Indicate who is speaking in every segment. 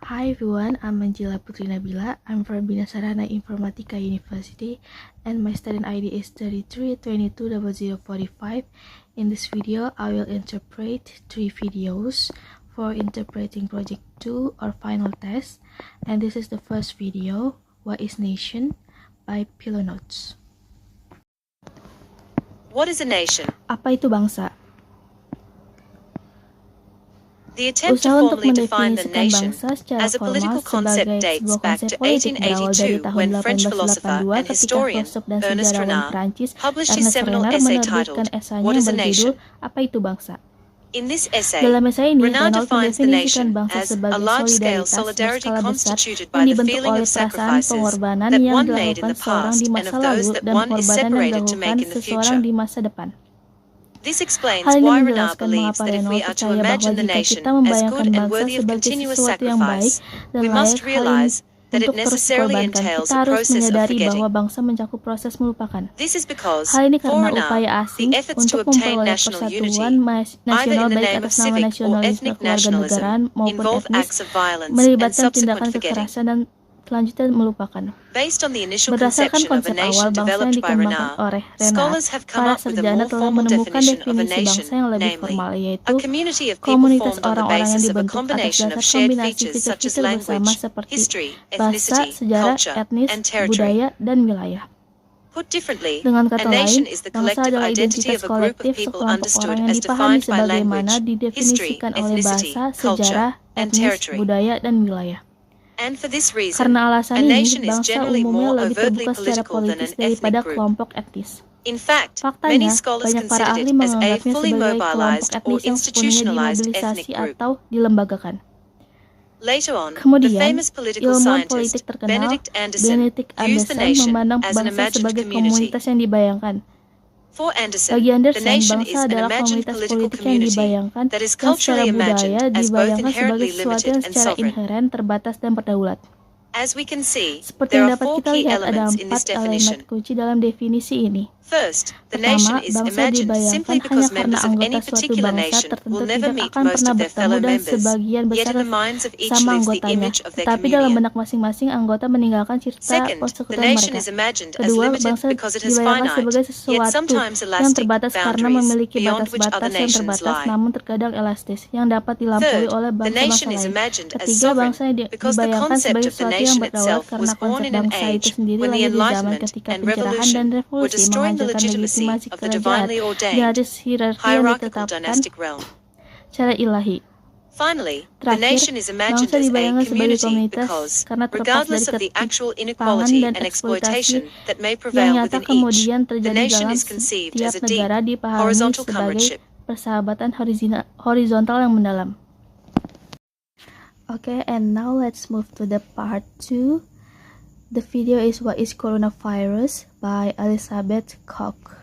Speaker 1: Hi everyone, I'm Manjila Putri Nabila. I'm from Bina Sarana Informatika University and my student ID is 33220045. In this video, I will interpret 3 videos for interpreting project 2 or final test. And this is the first video, What is Nation by Pilonotes.
Speaker 2: What is a nation?
Speaker 1: Apa itu bangsa?
Speaker 2: The attempt to formally define the nation as a political concept dates back to 1882 when French philosopher and historian Ernest Renan published his seminal essay titled What is a Nation?
Speaker 1: Apa itu bangsa?
Speaker 2: In this essay,
Speaker 1: Dalam esai ini,
Speaker 2: Renan
Speaker 1: Renan
Speaker 2: defines the nation
Speaker 1: mendefinisikan bangsa
Speaker 2: as
Speaker 1: sebagai
Speaker 2: a large-scale
Speaker 1: solidaritas
Speaker 2: solidarity
Speaker 1: berskala besar
Speaker 2: constituted
Speaker 1: yang
Speaker 2: by the
Speaker 1: dibentuk
Speaker 2: feeling
Speaker 1: oleh
Speaker 2: of
Speaker 1: perasaan
Speaker 2: sacrifices
Speaker 1: pengorbanan
Speaker 2: that
Speaker 1: yang
Speaker 2: one made in
Speaker 1: dilakukan
Speaker 2: the
Speaker 1: seorang
Speaker 2: past
Speaker 1: di
Speaker 2: and
Speaker 1: masa
Speaker 2: of those
Speaker 1: lalu
Speaker 2: that
Speaker 1: dan
Speaker 2: one is
Speaker 1: pengorbanan yang
Speaker 2: separated to make
Speaker 1: dilakukan
Speaker 2: in the
Speaker 1: seseorang
Speaker 2: future.
Speaker 1: di masa depan.
Speaker 2: This explains
Speaker 1: Hal ini
Speaker 2: why Renan
Speaker 1: menjelaskan
Speaker 2: believes
Speaker 1: mengapa
Speaker 2: that if
Speaker 1: Renan
Speaker 2: we are to
Speaker 1: percaya bahwa
Speaker 2: imagine the
Speaker 1: jika
Speaker 2: nation
Speaker 1: kita
Speaker 2: as
Speaker 1: membayangkan
Speaker 2: good and
Speaker 1: bangsa
Speaker 2: worthy of
Speaker 1: sebagai
Speaker 2: continuous
Speaker 1: sesuatu yang baik
Speaker 2: sacrifice,
Speaker 1: dan
Speaker 2: we
Speaker 1: layak,
Speaker 2: must
Speaker 1: hal ini
Speaker 2: realize that it
Speaker 1: untuk terus
Speaker 2: necessarily
Speaker 1: dikorbankan,
Speaker 2: entails
Speaker 1: kita
Speaker 2: a
Speaker 1: harus
Speaker 2: process of
Speaker 1: menyadari
Speaker 2: forgetting.
Speaker 1: bahwa bangsa mencakup proses melupakan.
Speaker 2: This is because,
Speaker 1: Hal ini
Speaker 2: for
Speaker 1: karena
Speaker 2: Renan,
Speaker 1: upaya
Speaker 2: the
Speaker 1: asing
Speaker 2: efforts to
Speaker 1: untuk
Speaker 2: obtain
Speaker 1: memperoleh
Speaker 2: national
Speaker 1: persatuan
Speaker 2: unity, either
Speaker 1: nasional
Speaker 2: in the
Speaker 1: baik
Speaker 2: name of
Speaker 1: atas nama
Speaker 2: civic or
Speaker 1: nasionalisme
Speaker 2: ethnic
Speaker 1: kewarganegaraan
Speaker 2: nationalism,
Speaker 1: maupun
Speaker 2: involve
Speaker 1: etnis,
Speaker 2: acts of violence and
Speaker 1: melibatkan
Speaker 2: subsequent
Speaker 1: tindakan
Speaker 2: forgetting.
Speaker 1: kekerasan dan selanjutnya melupakan.
Speaker 2: Based on the initial
Speaker 1: Berdasarkan
Speaker 2: conception of a
Speaker 1: konsep awal
Speaker 2: nation
Speaker 1: bangsa yang
Speaker 2: developed by
Speaker 1: dikembangkan
Speaker 2: Renan,
Speaker 1: oleh Renan,
Speaker 2: scholars have come
Speaker 1: para
Speaker 2: up with a
Speaker 1: sarjana
Speaker 2: more
Speaker 1: telah
Speaker 2: formal
Speaker 1: menemukan
Speaker 2: definition of a
Speaker 1: definisi
Speaker 2: nation,
Speaker 1: bangsa yang lebih
Speaker 2: namely,
Speaker 1: formal,
Speaker 2: a
Speaker 1: yaitu
Speaker 2: community of people
Speaker 1: komunitas
Speaker 2: formed on the
Speaker 1: orang-orang yang
Speaker 2: basis of a
Speaker 1: dibentuk atas
Speaker 2: combination
Speaker 1: dasar
Speaker 2: of shared
Speaker 1: kombinasi
Speaker 2: features such as
Speaker 1: fitur-fitur bersama
Speaker 2: language,
Speaker 1: seperti
Speaker 2: history,
Speaker 1: bahasa,
Speaker 2: ethnicity,
Speaker 1: sejarah,
Speaker 2: culture,
Speaker 1: etnis,
Speaker 2: and territory.
Speaker 1: budaya, dan wilayah.
Speaker 2: Put differently,
Speaker 1: Dengan
Speaker 2: a
Speaker 1: kata
Speaker 2: nation
Speaker 1: lain,
Speaker 2: is the
Speaker 1: bangsa
Speaker 2: collective
Speaker 1: adalah
Speaker 2: identity
Speaker 1: identitas
Speaker 2: of a group of
Speaker 1: kolektif
Speaker 2: people
Speaker 1: sekelompok
Speaker 2: understood
Speaker 1: orang yang
Speaker 2: as
Speaker 1: dipahami
Speaker 2: defined by
Speaker 1: sebagaimana
Speaker 2: language, history,
Speaker 1: didefinisikan oleh
Speaker 2: ethnicity,
Speaker 1: bahasa,
Speaker 2: culture,
Speaker 1: sejarah,
Speaker 2: and
Speaker 1: etnis,
Speaker 2: territory.
Speaker 1: budaya, dan wilayah.
Speaker 2: And for this reason,
Speaker 1: Karena alasan
Speaker 2: a
Speaker 1: ini,
Speaker 2: nation is
Speaker 1: bangsa
Speaker 2: generally
Speaker 1: umumnya
Speaker 2: more
Speaker 1: lebih
Speaker 2: overtly
Speaker 1: terbuka secara
Speaker 2: political than
Speaker 1: politis
Speaker 2: an
Speaker 1: daripada
Speaker 2: ethnic group.
Speaker 1: kelompok etnis.
Speaker 2: In fact, many
Speaker 1: Faktanya,
Speaker 2: scholars
Speaker 1: banyak para
Speaker 2: considered
Speaker 1: ahli
Speaker 2: it as a
Speaker 1: menganggapnya
Speaker 2: fully
Speaker 1: sebagai kelompok
Speaker 2: mobilized or
Speaker 1: etnis yang sepenuhnya
Speaker 2: institutionalized ethnic
Speaker 1: dimobilisasi
Speaker 2: group.
Speaker 1: atau dilembagakan.
Speaker 2: Later on, the
Speaker 1: Kemudian,
Speaker 2: famous political
Speaker 1: ilmuwan
Speaker 2: scientist
Speaker 1: politik terkenal
Speaker 2: Benedict Anderson used the
Speaker 1: Anderson
Speaker 2: nation
Speaker 1: memandang
Speaker 2: as an
Speaker 1: bangsa
Speaker 2: imagined
Speaker 1: sebagai
Speaker 2: community.
Speaker 1: komunitas yang dibayangkan.
Speaker 2: For Anderson,
Speaker 1: Bagi
Speaker 2: the
Speaker 1: Anderson,
Speaker 2: nation is
Speaker 1: bangsa
Speaker 2: an
Speaker 1: adalah
Speaker 2: imagined
Speaker 1: komunitas
Speaker 2: political
Speaker 1: politik yang
Speaker 2: community
Speaker 1: dibayangkan,
Speaker 2: that is
Speaker 1: yang secara
Speaker 2: culturally imagined
Speaker 1: budaya
Speaker 2: as both
Speaker 1: dibayangkan sebagai
Speaker 2: inherently
Speaker 1: sesuatu
Speaker 2: limited
Speaker 1: yang
Speaker 2: and
Speaker 1: secara
Speaker 2: sovereign.
Speaker 1: inheren terbatas dan berdaulat.
Speaker 2: As we can see,
Speaker 1: Seperti
Speaker 2: there
Speaker 1: yang
Speaker 2: are
Speaker 1: dapat
Speaker 2: 4
Speaker 1: kita
Speaker 2: key
Speaker 1: lihat, ada
Speaker 2: elements in
Speaker 1: 4
Speaker 2: this
Speaker 1: elemen
Speaker 2: definition.
Speaker 1: kunci dalam definisi ini.
Speaker 2: First, the
Speaker 1: Pertama,
Speaker 2: nation is
Speaker 1: bangsa
Speaker 2: imagined
Speaker 1: dibayangkan
Speaker 2: simply
Speaker 1: hanya
Speaker 2: because
Speaker 1: karena
Speaker 2: members of
Speaker 1: anggota
Speaker 2: any
Speaker 1: suatu
Speaker 2: particular
Speaker 1: bangsa
Speaker 2: nation
Speaker 1: tertentu
Speaker 2: will never
Speaker 1: tidak
Speaker 2: meet
Speaker 1: akan
Speaker 2: most
Speaker 1: pernah
Speaker 2: of their
Speaker 1: bertemu
Speaker 2: fellow
Speaker 1: dan
Speaker 2: members,
Speaker 1: sebagian
Speaker 2: yet
Speaker 1: besar
Speaker 2: in the minds of each
Speaker 1: sama
Speaker 2: lives the
Speaker 1: anggotanya.
Speaker 2: image of their
Speaker 1: Tetapi dalam
Speaker 2: communion.
Speaker 1: benak masing-masing anggota meninggalkan citra
Speaker 2: Second, the
Speaker 1: persekutuan
Speaker 2: nation
Speaker 1: mereka.
Speaker 2: is imagined as
Speaker 1: Kedua,
Speaker 2: limited
Speaker 1: bangsa
Speaker 2: because it has
Speaker 1: dibayangkan
Speaker 2: finite,
Speaker 1: sebagai
Speaker 2: yet
Speaker 1: sesuatu
Speaker 2: sometimes
Speaker 1: yang
Speaker 2: elastic
Speaker 1: terbatas karena
Speaker 2: boundaries
Speaker 1: memiliki
Speaker 2: beyond which other
Speaker 1: batas-batas yang
Speaker 2: nations
Speaker 1: terbatas
Speaker 2: lie.
Speaker 1: namun terkadang elastis yang dapat dilampaui
Speaker 2: Third,
Speaker 1: oleh
Speaker 2: the
Speaker 1: bangsa-bangsa
Speaker 2: nation is
Speaker 1: lain.
Speaker 2: imagined as
Speaker 1: Ketiga,
Speaker 2: sovereign
Speaker 1: bangsa
Speaker 2: because the
Speaker 1: dibayangkan
Speaker 2: concept
Speaker 1: sebagai
Speaker 2: of the
Speaker 1: sesuatu yang
Speaker 2: nation
Speaker 1: berdaulat
Speaker 2: itself
Speaker 1: karena
Speaker 2: was born
Speaker 1: konsep
Speaker 2: in an
Speaker 1: bangsa itu
Speaker 2: age
Speaker 1: sendiri
Speaker 2: when the
Speaker 1: lahir di zaman
Speaker 2: Enlightenment
Speaker 1: ketika
Speaker 2: and
Speaker 1: pencerahan dan
Speaker 2: Revolution were
Speaker 1: revolusi
Speaker 2: destroying the
Speaker 1: menghancurkan
Speaker 2: legitimacy
Speaker 1: legitimasi
Speaker 2: of the
Speaker 1: kerajaan
Speaker 2: divinely
Speaker 1: di
Speaker 2: ordained,
Speaker 1: atas hierarki yang
Speaker 2: hierarchical
Speaker 1: ditetapkan
Speaker 2: dynastic realm.
Speaker 1: secara ilahi.
Speaker 2: Finally, the
Speaker 1: Terakhir,
Speaker 2: nation is imagined
Speaker 1: bangsa
Speaker 2: as a
Speaker 1: dibayangkan sebagai
Speaker 2: community
Speaker 1: komunitas
Speaker 2: because,
Speaker 1: karena terlepas dari
Speaker 2: regardless of the actual
Speaker 1: ketimpangan
Speaker 2: inequality
Speaker 1: dan
Speaker 2: and
Speaker 1: eksploitasi
Speaker 2: exploitation that may
Speaker 1: yang
Speaker 2: prevail
Speaker 1: nyata
Speaker 2: within each,
Speaker 1: kemudian
Speaker 2: the
Speaker 1: terjadi
Speaker 2: nation
Speaker 1: dalam
Speaker 2: is conceived
Speaker 1: setiap
Speaker 2: as a deep,
Speaker 1: negara dipahami
Speaker 2: horizontal
Speaker 1: sebagai
Speaker 2: comradeship.
Speaker 1: persahabatan horizontal yang mendalam. Okay, and now let's move to the part 2. The video is What is Coronavirus by Elizabeth Koch.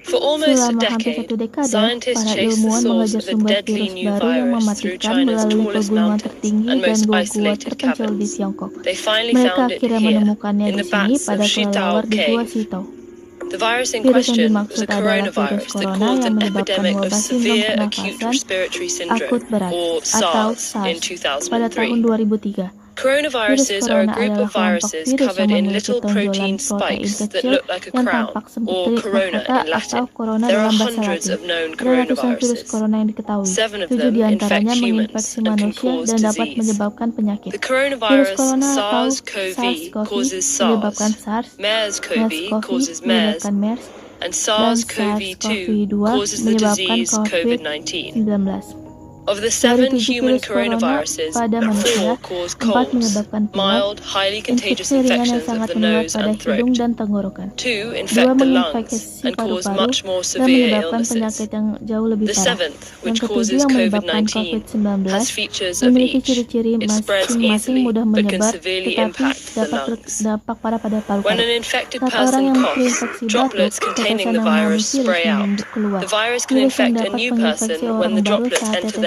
Speaker 3: For almost a
Speaker 1: Selama hampir
Speaker 3: decade,
Speaker 1: satu dekade,
Speaker 3: scientists
Speaker 1: para
Speaker 3: chased the
Speaker 1: ilmuwan
Speaker 3: source
Speaker 1: mengejar
Speaker 3: of a
Speaker 1: sumber
Speaker 3: deadly
Speaker 1: virus
Speaker 3: new
Speaker 1: baru yang
Speaker 3: virus through
Speaker 1: mematikan
Speaker 3: China's
Speaker 1: melalui
Speaker 3: tallest
Speaker 1: pegunungan
Speaker 3: mountains
Speaker 1: tertinggi
Speaker 3: and
Speaker 1: dan
Speaker 3: most
Speaker 1: gua-gua
Speaker 3: isolated
Speaker 1: terpencil di
Speaker 3: caverns.
Speaker 1: Tiongkok.
Speaker 3: They finally
Speaker 1: Mereka
Speaker 3: found it
Speaker 1: akhirnya
Speaker 3: here,
Speaker 1: menemukannya
Speaker 3: in
Speaker 1: di
Speaker 3: the
Speaker 1: sini
Speaker 3: vats
Speaker 1: pada
Speaker 3: of
Speaker 1: kelelawar
Speaker 3: Shitao
Speaker 1: di Gua
Speaker 3: Cave.
Speaker 1: Sitao.
Speaker 3: The virus in
Speaker 1: Virus yang
Speaker 3: question was
Speaker 1: dimaksud
Speaker 3: a
Speaker 1: adalah virus
Speaker 3: coronavirus that
Speaker 1: corona
Speaker 3: caused
Speaker 1: yang
Speaker 3: an
Speaker 1: menyebabkan
Speaker 3: epidemic of
Speaker 1: wabah sindrom
Speaker 3: severe acute
Speaker 1: pernafasan
Speaker 3: respiratory
Speaker 1: akut
Speaker 3: syndrome,
Speaker 1: berat
Speaker 3: or
Speaker 1: atau
Speaker 3: SARS, in
Speaker 1: SARS pada tahun
Speaker 3: 2003.
Speaker 1: 2003. Virus
Speaker 3: Coronaviruses are
Speaker 1: corona
Speaker 3: a group
Speaker 1: adalah
Speaker 3: of
Speaker 1: kelompok
Speaker 3: viruses
Speaker 1: virus yang
Speaker 3: covered in
Speaker 1: memiliki
Speaker 3: little
Speaker 1: tonjolan
Speaker 3: protein
Speaker 1: protein
Speaker 3: spikes that
Speaker 1: kecil
Speaker 3: look like a
Speaker 1: yang
Speaker 3: crown,
Speaker 1: tampak seperti
Speaker 3: or corona
Speaker 1: mahkota
Speaker 3: in
Speaker 1: atau
Speaker 3: Latin.
Speaker 1: corona
Speaker 3: There are
Speaker 1: dalam bahasa
Speaker 3: hundreds
Speaker 1: Latin.
Speaker 3: of known
Speaker 1: Ada ratusan virus
Speaker 3: coronaviruses.
Speaker 1: corona yang diketahui.
Speaker 3: 7 of
Speaker 1: 7
Speaker 3: them
Speaker 1: diantaranya
Speaker 3: infect humans
Speaker 1: menginfeksi
Speaker 3: and can
Speaker 1: manusia
Speaker 3: cause
Speaker 1: dan dapat
Speaker 3: disease.
Speaker 1: menyebabkan penyakit.
Speaker 3: The
Speaker 1: Virus
Speaker 3: coronavirus
Speaker 1: corona atau
Speaker 3: SARS-CoV
Speaker 1: SARS-CoV
Speaker 3: causes
Speaker 1: menyebabkan
Speaker 3: SARS,
Speaker 1: SARS,
Speaker 3: MERS-CoV
Speaker 1: MERS-CoV
Speaker 3: causes MERS,
Speaker 1: menyebabkan MERS,
Speaker 3: and
Speaker 1: dan
Speaker 3: SARS-CoV-2
Speaker 1: SARS-CoV-2
Speaker 3: causes the
Speaker 1: menyebabkan
Speaker 3: disease COVID-19.
Speaker 1: COVID-19.
Speaker 3: Of the
Speaker 1: Dari
Speaker 3: 7
Speaker 1: 7
Speaker 3: human
Speaker 1: virus corona
Speaker 3: coronaviruses,
Speaker 1: pada
Speaker 3: 4
Speaker 1: manusia,
Speaker 3: cause
Speaker 1: 4
Speaker 3: colds,
Speaker 1: menyebabkan pilek,
Speaker 3: mild, highly contagious
Speaker 1: infeksi ringan yang
Speaker 3: infections of
Speaker 1: sangat
Speaker 3: the
Speaker 1: menular
Speaker 3: nose
Speaker 1: pada
Speaker 3: and
Speaker 1: hidung
Speaker 3: throat.
Speaker 1: dan tenggorokan.
Speaker 3: 2
Speaker 1: 2
Speaker 3: infect the lungs
Speaker 1: menginfeksi
Speaker 3: and cause
Speaker 1: paru-paru
Speaker 3: much more
Speaker 1: dan
Speaker 3: severe
Speaker 1: menyebabkan
Speaker 3: illnesses.
Speaker 1: penyakit yang jauh lebih
Speaker 3: The
Speaker 1: parah.
Speaker 3: 7th,
Speaker 1: Yang
Speaker 3: which
Speaker 1: ketujuh
Speaker 3: causes
Speaker 1: yang menyebabkan
Speaker 3: COVID-19,
Speaker 1: COVID-19
Speaker 3: has features of
Speaker 1: memiliki
Speaker 3: each.
Speaker 1: ciri-ciri
Speaker 3: It spreads
Speaker 1: masing-masing
Speaker 3: easily,
Speaker 1: mudah
Speaker 3: but can
Speaker 1: menyebar,
Speaker 3: severely
Speaker 1: tetapi
Speaker 3: impact the
Speaker 1: dapat
Speaker 3: lungs.
Speaker 1: berdampak parah pada
Speaker 3: When
Speaker 1: paru-paru.
Speaker 3: an infected
Speaker 1: Saat orang
Speaker 3: person
Speaker 1: yang
Speaker 3: coughs,
Speaker 1: terinfeksi batuk,
Speaker 3: droplets containing
Speaker 1: tetesan
Speaker 3: the
Speaker 1: yang mengandung
Speaker 3: virus
Speaker 1: virus
Speaker 3: spray out.
Speaker 1: keluar.
Speaker 3: The virus can
Speaker 1: Virus yang
Speaker 3: infect a
Speaker 1: dapat
Speaker 3: new
Speaker 1: menginfeksi
Speaker 3: person when
Speaker 1: orang
Speaker 3: the
Speaker 1: baru
Speaker 3: droplets
Speaker 1: saat
Speaker 3: enter
Speaker 1: tetesan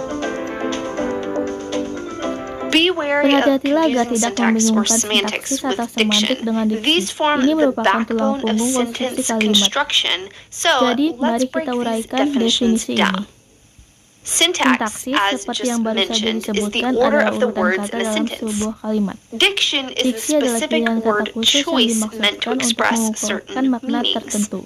Speaker 4: Be wary of
Speaker 1: Berhati-hatilah agar
Speaker 4: confusing
Speaker 1: tidak
Speaker 4: syntax or
Speaker 1: membingungkan
Speaker 4: semantics
Speaker 1: sintaksis atau
Speaker 4: with
Speaker 1: semantik
Speaker 4: diction.
Speaker 1: dengan diksi.
Speaker 4: These form
Speaker 1: Ini
Speaker 4: the
Speaker 1: merupakan tulang
Speaker 4: backbone of
Speaker 1: punggung konstruksi
Speaker 4: sentence
Speaker 1: kalimat.
Speaker 4: construction. So,
Speaker 1: Jadi,
Speaker 4: let's
Speaker 1: mari
Speaker 4: break
Speaker 1: kita
Speaker 4: these
Speaker 1: uraikan
Speaker 4: definitions
Speaker 1: definisi
Speaker 4: down.
Speaker 1: ini.
Speaker 4: Syntax,
Speaker 1: Sintaksis,
Speaker 4: as
Speaker 1: seperti
Speaker 4: just
Speaker 1: yang baru saja
Speaker 4: mentioned, is the
Speaker 1: disebutkan,
Speaker 4: order
Speaker 1: adalah
Speaker 4: of the
Speaker 1: urutan
Speaker 4: words
Speaker 1: kata
Speaker 4: in a
Speaker 1: dalam
Speaker 4: sentence.
Speaker 1: sebuah kalimat.
Speaker 4: Diction is the
Speaker 1: Diksi adalah
Speaker 4: specific
Speaker 1: pilihan kata
Speaker 4: word
Speaker 1: khusus yang
Speaker 4: choice meant to
Speaker 1: dimaksudkan untuk
Speaker 4: express
Speaker 1: mengukurkan
Speaker 4: certain
Speaker 1: makna
Speaker 4: meanings.
Speaker 1: tertentu.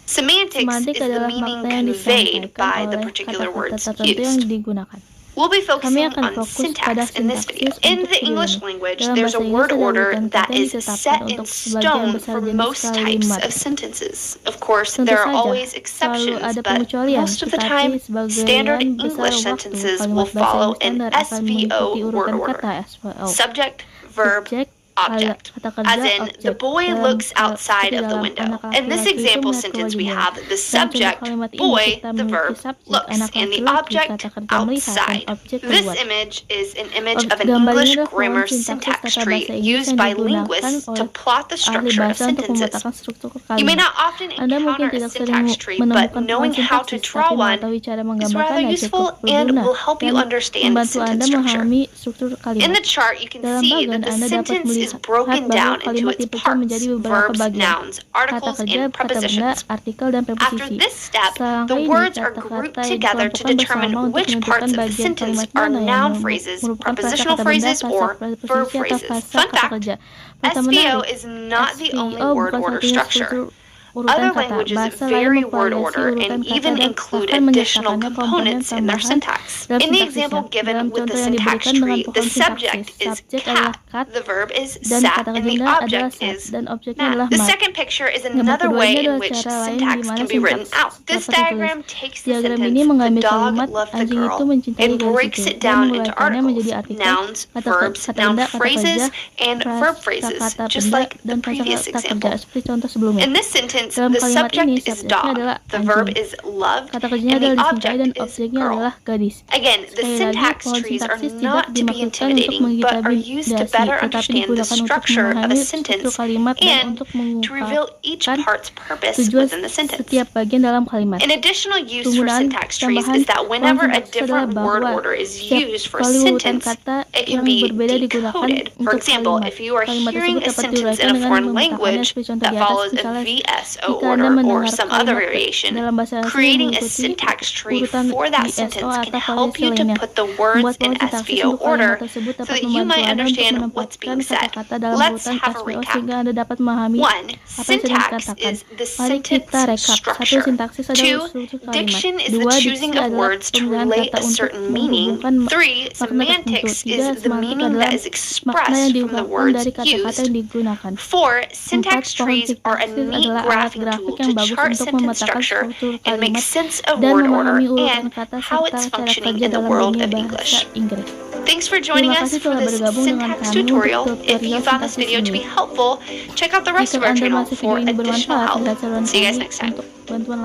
Speaker 4: Semantics
Speaker 1: Semantik
Speaker 4: is the
Speaker 1: adalah
Speaker 4: meaning
Speaker 1: makna yang
Speaker 4: conveyed
Speaker 1: disampaikan
Speaker 4: by the
Speaker 1: oleh
Speaker 4: particular
Speaker 1: kata-kata
Speaker 4: words
Speaker 1: tertentu yang
Speaker 4: used.
Speaker 1: digunakan.
Speaker 4: We'll be
Speaker 1: Kami
Speaker 4: focusing
Speaker 1: akan
Speaker 4: on
Speaker 1: fokus pada
Speaker 4: syntax in this video.
Speaker 1: sintaksis
Speaker 4: In
Speaker 1: untuk
Speaker 4: the
Speaker 1: video
Speaker 4: English
Speaker 1: ini.
Speaker 4: language,
Speaker 1: Dalam
Speaker 4: there's a
Speaker 1: bahasa Inggris
Speaker 4: word
Speaker 1: ada
Speaker 4: order
Speaker 1: urutan
Speaker 4: that
Speaker 1: kata yang
Speaker 4: is
Speaker 1: ditetapkan
Speaker 4: set in
Speaker 1: untuk sebagian
Speaker 4: stone
Speaker 1: besar
Speaker 4: for
Speaker 1: jenis
Speaker 4: most types
Speaker 1: kalimat.
Speaker 4: of sentences. Of course,
Speaker 1: Tentu
Speaker 4: there are
Speaker 1: saja,
Speaker 4: always
Speaker 1: selalu
Speaker 4: exceptions,
Speaker 1: ada
Speaker 4: but
Speaker 1: pengecualian,
Speaker 4: most of the
Speaker 1: tetapi
Speaker 4: time, standard
Speaker 1: sebagian besar
Speaker 4: English
Speaker 1: waktu
Speaker 4: sentences
Speaker 1: kalimat
Speaker 4: will
Speaker 1: bahasa
Speaker 4: follow
Speaker 1: Inggris
Speaker 4: an
Speaker 1: standar akan mengikuti
Speaker 4: SVO word
Speaker 1: urutan
Speaker 4: order.
Speaker 1: kata SVO.
Speaker 4: Subject, verb,
Speaker 1: Subjek,
Speaker 4: object,
Speaker 1: kata
Speaker 4: as
Speaker 1: kerja
Speaker 4: in the
Speaker 1: objek.
Speaker 4: boy
Speaker 1: Dalam
Speaker 4: looks
Speaker 1: seperti
Speaker 4: outside of the
Speaker 1: dalam
Speaker 4: window.
Speaker 1: anak
Speaker 4: In this
Speaker 1: laki-laki itu
Speaker 4: example
Speaker 1: melihat
Speaker 4: sentence,
Speaker 1: keluar
Speaker 4: we
Speaker 1: jendela.
Speaker 4: have the
Speaker 1: Dalam contoh
Speaker 4: subject,
Speaker 1: kalimat ini
Speaker 4: boy,
Speaker 1: kita
Speaker 4: the
Speaker 1: memiliki
Speaker 4: verb,
Speaker 1: subjek
Speaker 4: looks,
Speaker 1: anak
Speaker 4: and the
Speaker 1: laki-laki,
Speaker 4: object
Speaker 1: kata kerja melihat, dan
Speaker 4: outside.
Speaker 1: objek
Speaker 4: This
Speaker 1: keluar.
Speaker 4: image is an image of an
Speaker 1: Gambar ini
Speaker 4: English
Speaker 1: adalah
Speaker 4: grammar
Speaker 1: form sintaksis
Speaker 4: syntax
Speaker 1: kata
Speaker 4: tree
Speaker 1: bahasa Inggris
Speaker 4: used
Speaker 1: yang
Speaker 4: by
Speaker 1: digunakan
Speaker 4: linguists to
Speaker 1: oleh
Speaker 4: plot the
Speaker 1: ahli
Speaker 4: structure of
Speaker 1: bahasa untuk
Speaker 4: sentences.
Speaker 1: memetakan struktur
Speaker 4: You may
Speaker 1: kalimat.
Speaker 4: not often
Speaker 1: Anda mungkin
Speaker 4: encounter a
Speaker 1: tidak sering
Speaker 4: syntax tree, but
Speaker 1: menemukan
Speaker 4: knowing
Speaker 1: pohon
Speaker 4: how to
Speaker 1: sintaksis,
Speaker 4: draw
Speaker 1: tapi
Speaker 4: one
Speaker 1: mengetahui cara
Speaker 4: is rather
Speaker 1: menggambarkannya
Speaker 4: useful
Speaker 1: cukup
Speaker 4: and
Speaker 1: berguna
Speaker 4: will help you
Speaker 1: dan
Speaker 4: understand
Speaker 1: membantu
Speaker 4: sentence
Speaker 1: Anda
Speaker 4: structure.
Speaker 1: memahami struktur
Speaker 4: In
Speaker 1: kalimat.
Speaker 4: the chart, you can
Speaker 1: Dalam
Speaker 4: see
Speaker 1: bagian
Speaker 4: that the
Speaker 1: Anda dapat
Speaker 4: sentence is
Speaker 1: melihat
Speaker 4: broken
Speaker 1: bahwa
Speaker 4: down into
Speaker 1: kalimat
Speaker 4: its
Speaker 1: dipecah
Speaker 4: parts,
Speaker 1: menjadi beberapa
Speaker 4: verbs,
Speaker 1: bagian.
Speaker 4: nouns,
Speaker 1: Kata
Speaker 4: articles,
Speaker 1: kerja,
Speaker 4: and
Speaker 1: kata benda,
Speaker 4: prepositions.
Speaker 1: artikel, dan
Speaker 4: After
Speaker 1: preposisi.
Speaker 4: this step,
Speaker 1: Selangkah
Speaker 4: the
Speaker 1: ini,
Speaker 4: words are grouped
Speaker 1: kata-kata yang
Speaker 4: together to
Speaker 1: dikelompokkan
Speaker 4: determine
Speaker 1: bersama untuk
Speaker 4: which
Speaker 1: menentukan
Speaker 4: parts of the
Speaker 1: bagian
Speaker 4: sentence
Speaker 1: kalimat
Speaker 4: are
Speaker 1: mana yang
Speaker 4: noun phrases,
Speaker 1: merupakan frasa
Speaker 4: prepositional
Speaker 1: kata benda,
Speaker 4: phrases,
Speaker 1: frasa
Speaker 4: or
Speaker 1: preposisi,
Speaker 4: verb
Speaker 1: atau
Speaker 4: phrases.
Speaker 1: frasa
Speaker 4: Fun
Speaker 1: kata
Speaker 4: fact,
Speaker 1: kerja. Fakta
Speaker 4: SVO
Speaker 1: menarik,
Speaker 4: is not the only
Speaker 1: SVO
Speaker 4: word
Speaker 1: bukan
Speaker 4: order
Speaker 1: satunya
Speaker 4: structure.
Speaker 1: struktur urutan
Speaker 4: Other
Speaker 1: kata.
Speaker 4: languages
Speaker 1: Bahasa
Speaker 4: vary
Speaker 1: lain
Speaker 4: word
Speaker 1: memvariasi
Speaker 4: order
Speaker 1: urutan
Speaker 4: and
Speaker 1: kata
Speaker 4: even
Speaker 1: dan
Speaker 4: include
Speaker 1: bahkan
Speaker 4: additional
Speaker 1: menyertakannya komponen
Speaker 4: components in their
Speaker 1: tambahan
Speaker 4: syntax.
Speaker 1: dalam
Speaker 4: In the
Speaker 1: sintaksisnya.
Speaker 4: example given
Speaker 1: Dalam
Speaker 4: with the
Speaker 1: contoh yang
Speaker 4: syntax
Speaker 1: diberikan dengan
Speaker 4: tree, the
Speaker 1: pohon
Speaker 4: subject
Speaker 1: sintaksis,
Speaker 4: is
Speaker 1: subjek adalah
Speaker 4: cat,
Speaker 1: cat
Speaker 4: the verb is
Speaker 1: dan
Speaker 4: sat,
Speaker 1: kata
Speaker 4: and the
Speaker 1: kerja adalah
Speaker 4: object
Speaker 1: sat
Speaker 4: is
Speaker 1: dan objeknya
Speaker 4: mat.
Speaker 1: adalah
Speaker 4: The
Speaker 1: mat.
Speaker 4: second picture is
Speaker 1: Gambar
Speaker 4: another
Speaker 1: kedua
Speaker 4: way
Speaker 1: ini
Speaker 4: in
Speaker 1: adalah
Speaker 4: which
Speaker 1: cara lain di
Speaker 4: syntax
Speaker 1: mana
Speaker 4: can be written
Speaker 1: sintaks
Speaker 4: out. This
Speaker 1: dapat ditulis.
Speaker 4: diagram takes the
Speaker 1: Diagram
Speaker 4: sentence,
Speaker 1: ini
Speaker 4: the
Speaker 1: mengambil
Speaker 4: dog
Speaker 1: kalimat
Speaker 4: loved the
Speaker 1: anjing
Speaker 4: girl,
Speaker 1: itu mencintai
Speaker 4: and
Speaker 1: gadis
Speaker 4: breaks
Speaker 1: itu
Speaker 4: it
Speaker 1: dan
Speaker 4: down into
Speaker 1: menguraikannya
Speaker 4: articles,
Speaker 1: menjadi artikel,
Speaker 4: nouns, verbs,
Speaker 1: kata
Speaker 4: noun
Speaker 1: benda, kata
Speaker 4: phrases,
Speaker 1: kerja,
Speaker 4: and verb
Speaker 1: frasa
Speaker 4: phrases,
Speaker 1: kata
Speaker 4: just
Speaker 1: benda,
Speaker 4: like the
Speaker 1: dan frasa
Speaker 4: previous
Speaker 1: kata kerja
Speaker 4: example.
Speaker 1: seperti contoh sebelumnya.
Speaker 4: In this sentence,
Speaker 1: Dalam
Speaker 4: the
Speaker 1: kalimat ini,
Speaker 4: subject is
Speaker 1: subjeknya
Speaker 4: dog,
Speaker 1: adalah
Speaker 4: the verb
Speaker 1: anjing,
Speaker 4: is loved,
Speaker 1: kata kerjanya
Speaker 4: and the
Speaker 1: adalah dicintai, dan
Speaker 4: object is
Speaker 1: objeknya
Speaker 4: girl.
Speaker 1: adalah gadis.
Speaker 4: Again, the
Speaker 1: Sekali lagi,
Speaker 4: syntax
Speaker 1: pohon
Speaker 4: trees are
Speaker 1: sintaksis tidak
Speaker 4: not to be
Speaker 1: dimaksudkan untuk
Speaker 4: intimidating, but are used to
Speaker 1: mengintimidasi,
Speaker 4: better
Speaker 1: tetapi
Speaker 4: understand the
Speaker 1: digunakan untuk
Speaker 4: structure of a
Speaker 1: memahami struktur
Speaker 4: sentence
Speaker 1: kalimat dan
Speaker 4: and
Speaker 1: untuk
Speaker 4: to reveal each
Speaker 1: mengungkapkan
Speaker 4: part's purpose
Speaker 1: tujuan
Speaker 4: within the sentence.
Speaker 1: setiap bagian dalam kalimat.
Speaker 4: An additional use for
Speaker 1: Penggunaan
Speaker 4: syntax trees
Speaker 1: tambahan
Speaker 4: is that
Speaker 1: pohon
Speaker 4: whenever a
Speaker 1: sintaksis adalah
Speaker 4: different word
Speaker 1: bahwa
Speaker 4: order is
Speaker 1: setiap
Speaker 4: used for a
Speaker 1: kali urutan
Speaker 4: sentence,
Speaker 1: kata
Speaker 4: it can
Speaker 1: yang
Speaker 4: be
Speaker 1: berbeda digunakan
Speaker 4: decoded. For
Speaker 1: untuk
Speaker 4: example,
Speaker 1: kalimat.
Speaker 4: if you are
Speaker 1: Kalimat
Speaker 4: hearing
Speaker 1: tersebut
Speaker 4: a
Speaker 1: dapat
Speaker 4: sentence
Speaker 1: diuraikan
Speaker 4: in a
Speaker 1: dengan
Speaker 4: foreign
Speaker 1: memetakannya
Speaker 4: language
Speaker 1: seperti contoh
Speaker 4: that
Speaker 1: di atas.
Speaker 4: follows a
Speaker 1: Misalnya,
Speaker 4: VSO
Speaker 1: jika Anda
Speaker 4: order or
Speaker 1: mendengar
Speaker 4: some other
Speaker 1: kalimat
Speaker 4: variation,
Speaker 1: dalam bahasa asing
Speaker 4: creating a
Speaker 1: mengikuti
Speaker 4: syntax tree
Speaker 1: urutan
Speaker 4: for that
Speaker 1: VSO
Speaker 4: sentence can
Speaker 1: atau
Speaker 4: help
Speaker 1: variasi
Speaker 4: you to
Speaker 1: lainnya.
Speaker 4: put the words
Speaker 1: Membuat
Speaker 4: in
Speaker 1: pohon sintaksis
Speaker 4: SVO
Speaker 1: untuk kalimat
Speaker 4: order
Speaker 1: tersebut
Speaker 4: so
Speaker 1: dapat
Speaker 4: that you
Speaker 1: membantu
Speaker 4: might
Speaker 1: Anda untuk
Speaker 4: understand what's
Speaker 1: menempatkan
Speaker 4: being said.
Speaker 1: kata-kata dalam
Speaker 4: Let's
Speaker 1: urutan
Speaker 4: have a
Speaker 1: SVO
Speaker 4: recap.
Speaker 1: sehingga Anda dapat memahami
Speaker 4: 1.
Speaker 1: apa yang sedang
Speaker 4: Syntax
Speaker 1: dikatakan.
Speaker 4: is the
Speaker 1: Mari kita
Speaker 4: sentence
Speaker 1: rekap. 1.
Speaker 4: structure.
Speaker 1: Sintaksis adalah
Speaker 4: 2.
Speaker 1: struktur kalimat.
Speaker 4: Diction is
Speaker 1: 2.
Speaker 4: the
Speaker 1: Diksi
Speaker 4: choosing of
Speaker 1: adalah
Speaker 4: words to
Speaker 1: pemilihan
Speaker 4: relate
Speaker 1: kata
Speaker 4: a
Speaker 1: untuk
Speaker 4: certain meaning.
Speaker 1: menghubungkan
Speaker 4: 3.
Speaker 1: makna tertentu.
Speaker 4: Semantics
Speaker 1: 3.
Speaker 4: is the
Speaker 1: Semantik
Speaker 4: meaning
Speaker 1: adalah
Speaker 4: that is
Speaker 1: makna yang
Speaker 4: expressed from the
Speaker 1: diungkapkan
Speaker 4: words
Speaker 1: dari kata-kata yang
Speaker 4: used.
Speaker 1: digunakan.
Speaker 4: 4.
Speaker 1: 4.
Speaker 4: Syntax
Speaker 1: Pohon
Speaker 4: trees are a
Speaker 1: sintaksis
Speaker 4: neat
Speaker 1: adalah alat
Speaker 4: graphing
Speaker 1: grafik
Speaker 4: tool
Speaker 1: yang
Speaker 4: to
Speaker 1: bagus
Speaker 4: chart
Speaker 1: untuk
Speaker 4: sentence
Speaker 1: memetakan
Speaker 4: structure
Speaker 1: struktur
Speaker 4: and make
Speaker 1: kalimat
Speaker 4: sense of
Speaker 1: dan
Speaker 4: word order
Speaker 1: memahami urutan
Speaker 4: and
Speaker 1: kata
Speaker 4: how
Speaker 1: serta
Speaker 4: it's
Speaker 1: cara
Speaker 4: functioning
Speaker 1: kerja
Speaker 4: in the
Speaker 1: dalam
Speaker 4: world
Speaker 1: dunia
Speaker 4: of
Speaker 1: bahasa
Speaker 4: English.
Speaker 1: Inggris.
Speaker 4: Thanks for joining
Speaker 1: Terima
Speaker 4: us
Speaker 1: kasih
Speaker 4: for
Speaker 1: telah
Speaker 4: this
Speaker 1: bergabung dengan
Speaker 4: syntax
Speaker 1: kami
Speaker 4: tutorial.
Speaker 1: untuk
Speaker 4: If you
Speaker 1: tutorial
Speaker 4: found this
Speaker 1: sintaksis
Speaker 4: video to
Speaker 1: ini.
Speaker 4: be helpful, check out the rest
Speaker 1: Jika
Speaker 4: of our
Speaker 1: Anda
Speaker 4: channel
Speaker 1: merasa
Speaker 4: for
Speaker 1: video ini
Speaker 4: additional
Speaker 1: bermanfaat,
Speaker 4: help.
Speaker 1: lihat saluran
Speaker 4: See you guys
Speaker 1: kami
Speaker 4: next time.
Speaker 1: untuk bantuan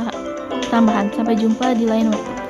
Speaker 1: tambahan. Sampai jumpa di lain waktu.